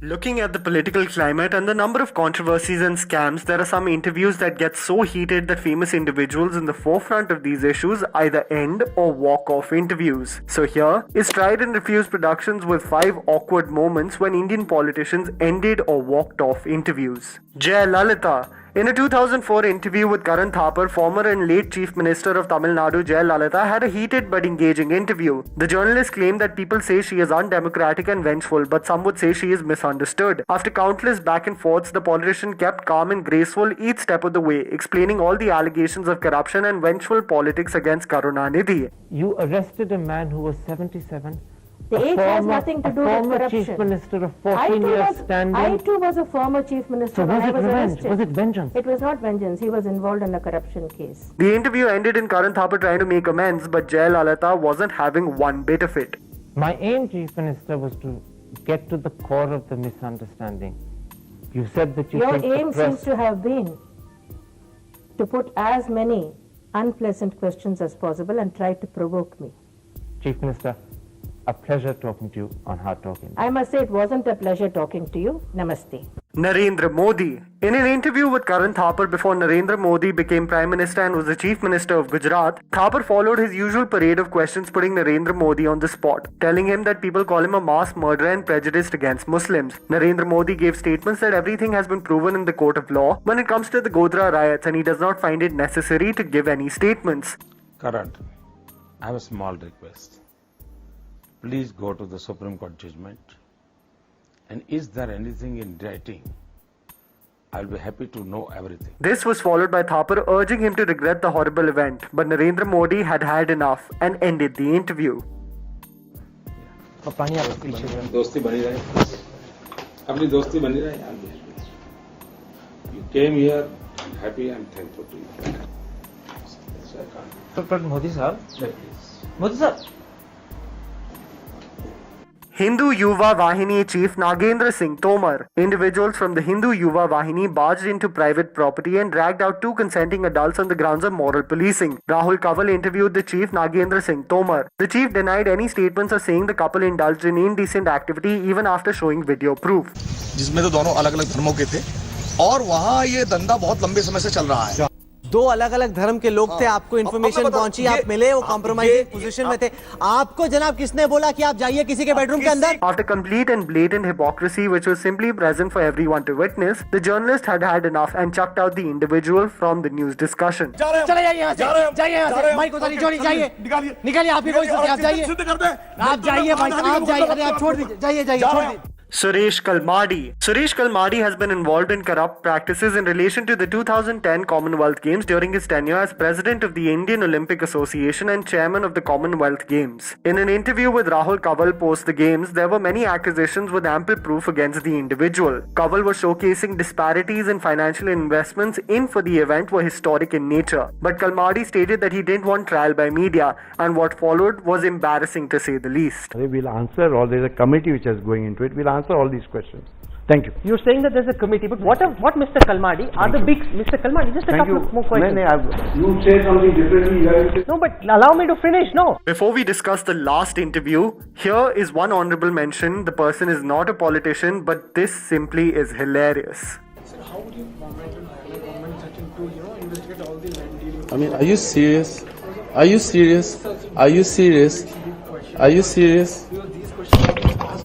Looking at the political climate and the number of controversies and scams, there are some interviews that get so heated that famous individuals in the forefront of these issues either end or walk off interviews. So here is Tried and Refused Productions with 5 awkward moments when Indian politicians ended or walked off interviews. Jayalalitha. In a 2004 interview with Karan Thapar, former and late Chief Minister of Tamil Nadu Jayalalitha had a heated but engaging interview. The journalist claimed that people say she is undemocratic and vengeful, but some would say she is misunderstood. After countless back and forths, the politician kept calm and graceful each step of the way, explaining all the allegations of corruption and vengeful politics against Karunanidhi. You arrested a man who was 77. The age has nothing to do with former corruption. Chief Minister of 14 years standing. I too was a former Chief Minister. So was when it I was revenge? arrested. Was it vengeance? It was not vengeance. He was involved in a corruption case. The interview ended in Karan Thapar trying to make amends, but Jayalalitha wasn't having one bit of it. My aim, Chief Minister, was to get to the core of the misunderstanding. You said that Your think aim the press... seems to have been to put as many unpleasant questions as possible and try to provoke me. Chief Minister, a pleasure talking to you on Hard Talking. I must say it wasn't a pleasure talking to you. Namaste. Narendra Modi. In an interview with Karan Thapar before Narendra Modi became Prime Minister and was the Chief Minister of Gujarat, Thapar followed his usual parade of questions putting Narendra Modi on the spot, telling him that people call him a mass murderer and prejudiced against Muslims. Narendra Modi gave statements that everything has been proven in the court of law when it comes to the Godhra riots and he does not find it necessary to give any statements. Karan, I have a small request. Please go to the Supreme Court judgment. And is there anything in writing? I'll be happy to know everything. This was followed by Thapar urging him to regret the horrible event, but Narendra Modi had had enough and ended the interview. दोस्ती बनी रहे अपनी दोस्ती बनी रहे You came here, I'm happy and thankful to you. But Modi sir, Modi sir. Hindu Yuva Vahini Chief Nagendra Singh Tomar. Individuals from the Hindu Yuva Vahini barged into private property and dragged out 2 consenting adults on the grounds of moral policing. Rahul Kaval interviewed the chief Nagendra Singh Tomar. The chief denied any statements of saying the couple indulged in indecent activity even after showing video proof. जिसमें तो दोनों अलग-अलग धर्मों के थे और वहाँ ये धंधा बहुत लंबे समय से चल रहा है. 2 अलग-अलग धर्म के लोग थे, आपको इन्फॉर्मेशन पहुंची, आप मिले, वो कॉम्प्रोमाइजिंग पोजीशन में थे. आपको जनाब किसने बोला कि आप जाइए किसी के बेडरूम के अंदर? After complete and blatant hypocrisy which was simply present for everyone to witness, the journalist had had enough and chucked out the individual from the news discussion. चले जाइए यहाँ से, जाइए यहाँ से, माइक उतारिए, जोड़ी जाइए, निकालिए, आपकी कोई आप जाइए, आप जाइए भाई, आप जाइए, अरे आप छोड़ दीजिए, जाइए जाइए, छोड़ दीजिए. Suresh Kalmadi. Suresh Kalmadi has been involved in corrupt practices in relation to the 2010 Commonwealth Games during his tenure as President of the Indian Olympic Association and Chairman of the Commonwealth Games. In an interview with Rahul Kaval post the Games, there were many accusations with ample proof against the individual. Kaval was showcasing disparities in financial investments in for the event were historic in nature. But Kalmadi stated that he didn't want trial by media and what followed was embarrassing to say the least. We'll answer all, there's a committee which is going into it, we'll answer all these questions. Thank you. You're saying that there's a committee, but what Mr. Kalmadi are the big... Mr. Kalmadi, just a couple of more questions. You say something differently. No, but allow me to finish, no. Before we discuss the last interview, here is one honorable mention. The person is not a politician, but this simply is hilarious. Sir, how would you comment on Higher Government 32, investigate all the land dealings? I mean, are you serious? Are you serious? Are you serious? Are you serious?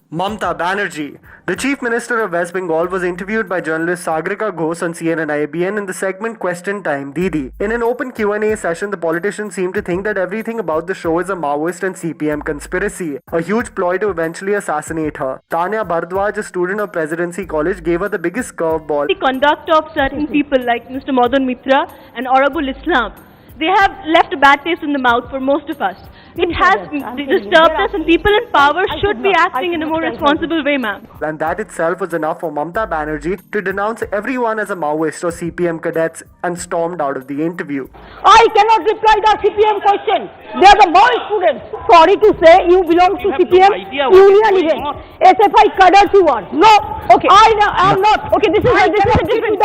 Mamta Banerjee. The Chief Minister of West Bengal was interviewed by journalist Sagrika Ghosh on CNN-IBN in the segment Question Time Didi. In an open Q&A session, the politician seemed to think that everything about the show is a Maoist and CPM conspiracy, a huge ploy to eventually assassinate her. Tanya Bharadwaj, a student of Presidency College, gave her the biggest curveball. The conduct of certain people like Mr. Madan Mitra and Aurabul Islam, they have left a bad taste in the mouth for most of us. It has disturbed us, and people in power should be acting in a more responsible way, ma'am. And that itself was enough for Mamta Banerjee to denounce everyone as a Maoist or CPM cadets and stormed out of the interview. I cannot reply the CPM question. They are the Maoist students. Sorry to say, you belong to CPM union event. SFI cadets you are. No. Okay. I am not. Okay, this is a different.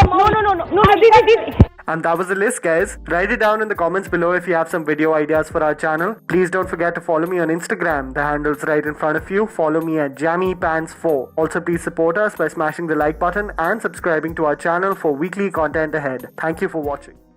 No. And that was the list, guys. Write it down in the comments below if you have some video ideas for our channel. Please don't forget to follow me on Instagram. The handle's right in front of you. Follow me at JammyPants4. Also, please support us by smashing the like button and subscribing to our channel for weekly content ahead. Thank you for watching.